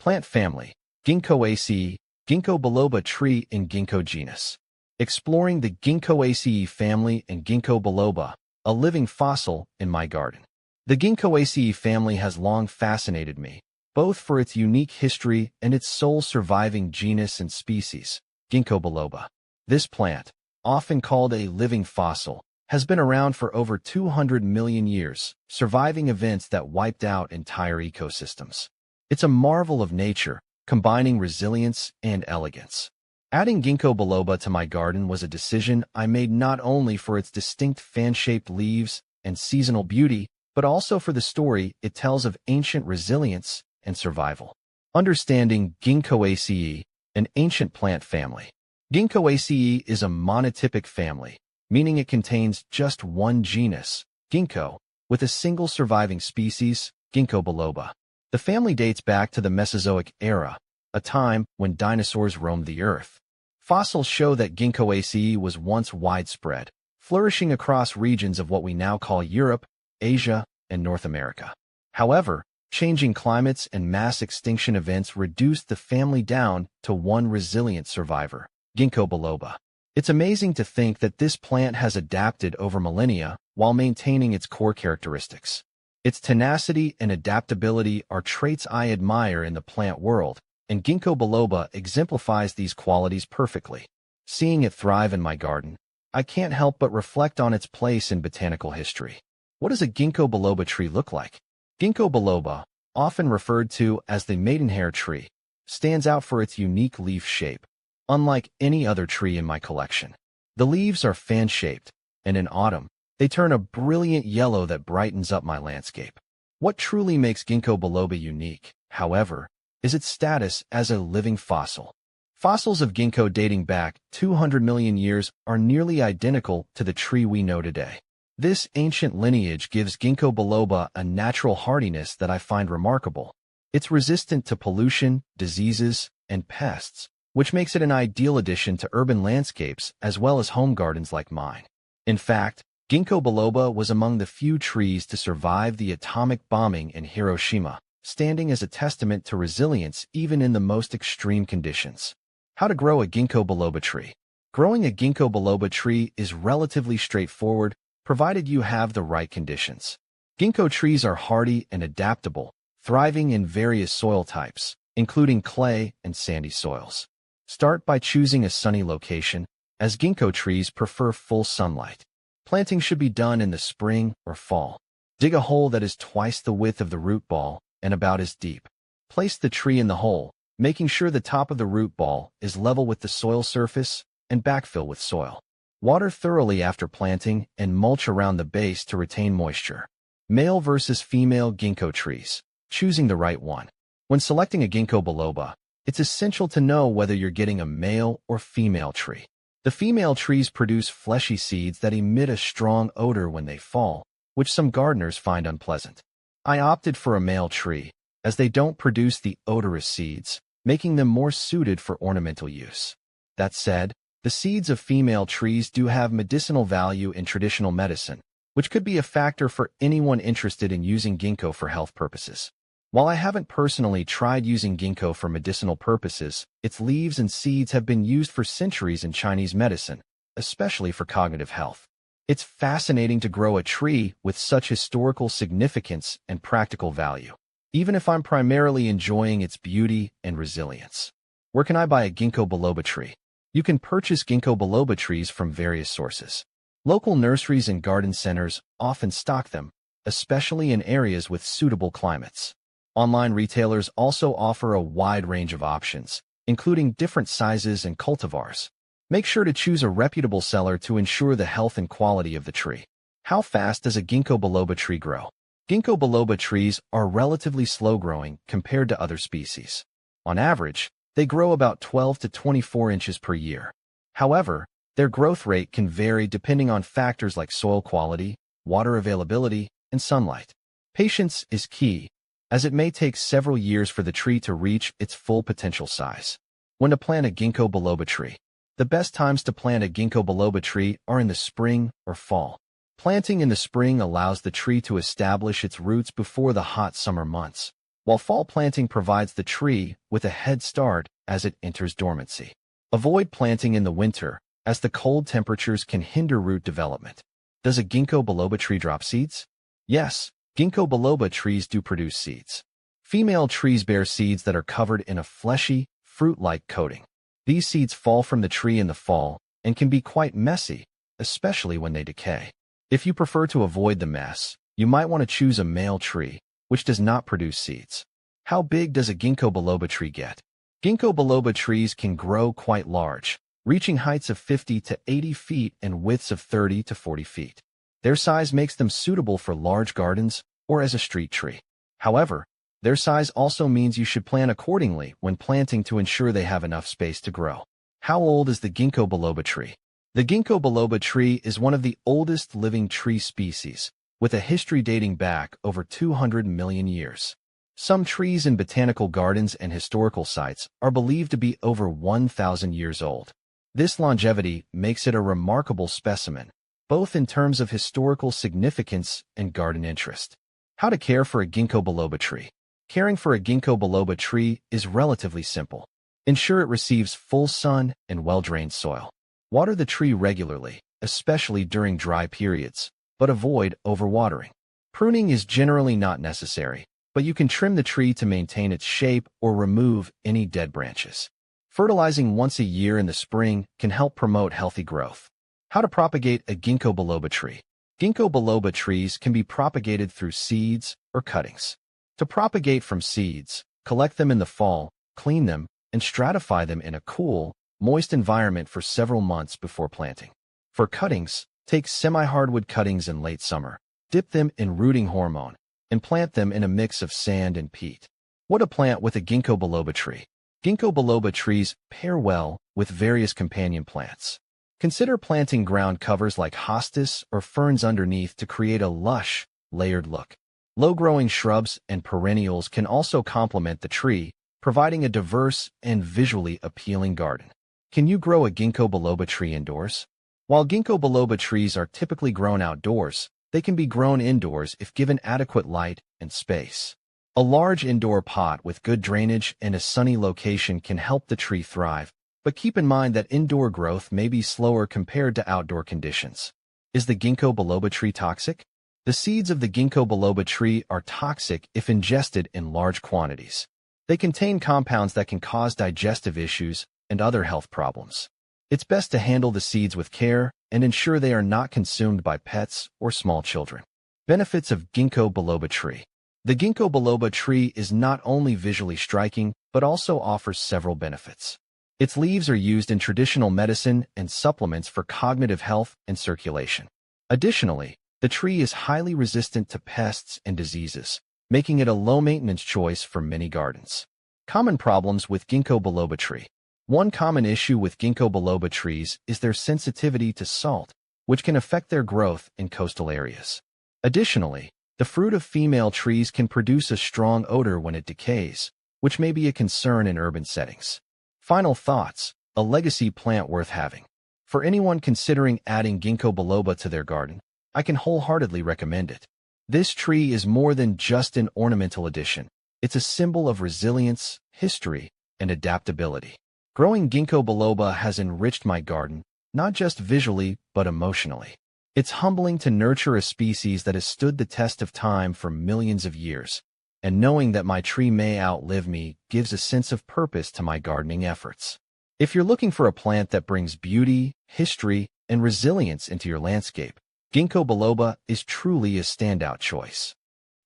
Plant family, Ginkgoaceae, Ginkgo biloba tree in Ginkgo genus. Exploring the Ginkgoaceae family and Ginkgo biloba, a living fossil in my garden. The Ginkgoaceae family has long fascinated me, both for its unique history and its sole surviving genus and species, Ginkgo biloba. This plant, often called a living fossil, has been around for over 200 million years, surviving events that wiped out entire ecosystems. It's a marvel of nature, combining resilience and elegance. Adding Ginkgo biloba to my garden was a decision I made not only for its distinct fan-shaped leaves and seasonal beauty, but also for the story it tells of ancient resilience and survival. Understanding Ginkgoaceae, an ancient plant family. Ginkgoaceae is a monotypic family, meaning it contains just one genus, Ginkgo, with a single surviving species, Ginkgo biloba. The family dates back to the Mesozoic era, a time when dinosaurs roamed the earth. Fossils show that Ginkgoaceae was once widespread, flourishing across regions of what we now call Europe, Asia, and North America. However, changing climates and mass extinction events reduced the family down to one resilient survivor, Ginkgo biloba. It's amazing to think that this plant has adapted over millennia while maintaining its core characteristics. Its tenacity and adaptability are traits I admire in the plant world, and Ginkgo biloba exemplifies these qualities perfectly. Seeing it thrive in my garden, I can't help but reflect on its place in botanical history. What does a Ginkgo biloba tree look like? Ginkgo biloba, often referred to as the maidenhair tree, stands out for its unique leaf shape, unlike any other tree in my collection. The leaves are fan-shaped, and in autumn, they turn a brilliant yellow that brightens up my landscape. What truly makes Ginkgo biloba unique, however, is its status as a living fossil. Fossils of Ginkgo dating back 200 million years are nearly identical to the tree we know today. This ancient lineage gives Ginkgo biloba a natural hardiness that I find remarkable. It's resistant to pollution, diseases, and pests, which makes it an ideal addition to urban landscapes as well as home gardens like mine. In fact, Ginkgo biloba was among the few trees to survive the atomic bombing in Hiroshima, standing as a testament to resilience even in the most extreme conditions. How to grow a Ginkgo biloba tree. Growing a Ginkgo biloba tree is relatively straightforward, provided you have the right conditions. Ginkgo trees are hardy and adaptable, thriving in various soil types, including clay and sandy soils. Start by choosing a sunny location, as Ginkgo trees prefer full sunlight. Planting should be done in the spring or fall. Dig a hole that is twice the width of the root ball and about as deep. Place the tree in the hole, making sure the top of the root ball is level with the soil surface, and backfill with soil. Water thoroughly after planting and mulch around the base to retain moisture. Male versus female Ginkgo trees. Choosing the right one. When selecting a Ginkgo biloba, it's essential to know whether you're getting a male or female tree. The female trees produce fleshy seeds that emit a strong odor when they fall, which some gardeners find unpleasant. I opted for a male tree, as they don't produce the odorous seeds, making them more suited for ornamental use. That said, the seeds of female trees do have medicinal value in traditional medicine, which could be a factor for anyone interested in using Ginkgo for health purposes. While I haven't personally tried using Ginkgo for medicinal purposes, its leaves and seeds have been used for centuries in Chinese medicine, especially for cognitive health. It's fascinating to grow a tree with such historical significance and practical value, even if I'm primarily enjoying its beauty and resilience. Where can I buy a Ginkgo biloba tree? You can purchase Ginkgo biloba trees from various sources. Local nurseries and garden centers often stock them, especially in areas with suitable climates. Online retailers also offer a wide range of options, including different sizes and cultivars. Make sure to choose a reputable seller to ensure the health and quality of the tree. How fast does a Ginkgo biloba tree grow? Ginkgo biloba trees are relatively slow-growing compared to other species. On average, they grow about 12 to 24 inches per year. However, their growth rate can vary depending on factors like soil quality, water availability, and sunlight. Patience is key, as it may take several years for the tree to reach its full potential size. When to plant a Ginkgo biloba tree. The best times to plant a Ginkgo biloba tree are in the spring or fall. Planting in the spring allows the tree to establish its roots before the hot summer months, while fall planting provides the tree with a head start as it enters dormancy. Avoid planting in the winter, as the cold temperatures can hinder root development. Does a Ginkgo biloba tree drop seeds? Yes, Ginkgo biloba trees do produce seeds. Female trees bear seeds that are covered in a fleshy, fruit-like coating. These seeds fall from the tree in the fall and can be quite messy, especially when they decay. If you prefer to avoid the mess, you might want to choose a male tree, which does not produce seeds. How big does a Ginkgo biloba tree get? Ginkgo biloba trees can grow quite large, reaching heights of 50 to 80 feet and widths of 30 to 40 feet. Their size makes them suitable for large gardens or as a street tree. However, their size also means you should plan accordingly when planting to ensure they have enough space to grow. How old is the Ginkgo biloba tree? The Ginkgo biloba tree is one of the oldest living tree species, with a history dating back over 200 million years. Some trees in botanical gardens and historical sites are believed to be over 1,000 years old. This longevity makes it a remarkable specimen, both in terms of historical significance and garden interest. How to care for a Ginkgo biloba tree? Caring for a Ginkgo biloba tree is relatively simple. Ensure it receives full sun and well-drained soil. Water the tree regularly, especially during dry periods, but avoid overwatering. Pruning is generally not necessary, but you can trim the tree to maintain its shape or remove any dead branches. Fertilizing once a year in the spring can help promote healthy growth. How to propagate a Ginkgo biloba tree? Ginkgo biloba trees can be propagated through seeds or cuttings. To propagate from seeds, collect them in the fall, clean them, and stratify them in a cool, moist environment for several months before planting. For cuttings, take semi-hardwood cuttings in late summer, dip them in rooting hormone, and plant them in a mix of sand and peat. What to plant with a Ginkgo biloba tree? Ginkgo biloba trees pair well with various companion plants. Consider planting ground covers like hostas or ferns underneath to create a lush, layered look. Low-growing shrubs and perennials can also complement the tree, providing a diverse and visually appealing garden. Can you grow a Ginkgo biloba tree indoors? While Ginkgo biloba trees are typically grown outdoors, they can be grown indoors if given adequate light and space. A large indoor pot with good drainage and a sunny location can help the tree thrive, but keep in mind that indoor growth may be slower compared to outdoor conditions. Is the Ginkgo biloba tree toxic? The seeds of the Ginkgo biloba tree are toxic if ingested in large quantities. They contain compounds that can cause digestive issues and other health problems. It's best to handle the seeds with care and ensure they are not consumed by pets or small children. Benefits of Ginkgo biloba tree. The Ginkgo biloba tree is not only visually striking, but also offers several benefits. Its leaves are used in traditional medicine and supplements for cognitive health and circulation. Additionally, the tree is highly resistant to pests and diseases, making it a low-maintenance choice for many gardens. Common problems with Ginkgo biloba tree. One common issue with Ginkgo biloba trees is their sensitivity to salt, which can affect their growth in coastal areas. Additionally, the fruit of female trees can produce a strong odor when it decays, which may be a concern in urban settings. Final thoughts: a legacy plant worth having. For anyone considering adding Ginkgo biloba to their garden, I can wholeheartedly recommend it. This tree is more than just an ornamental addition. It's a symbol of resilience, history, and adaptability. Growing Ginkgo biloba has enriched my garden, not just visually, but emotionally. It's humbling to nurture a species that has stood the test of time for millions of years, and knowing that my tree may outlive me gives a sense of purpose to my gardening efforts. If you're looking for a plant that brings beauty, history, and resilience into your landscape, Ginkgo biloba is truly a standout choice.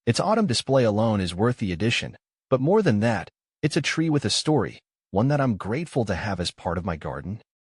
Its autumn display alone is worth the addition, but more than that, it's a tree with a story, one that I'm grateful to have as part of my garden.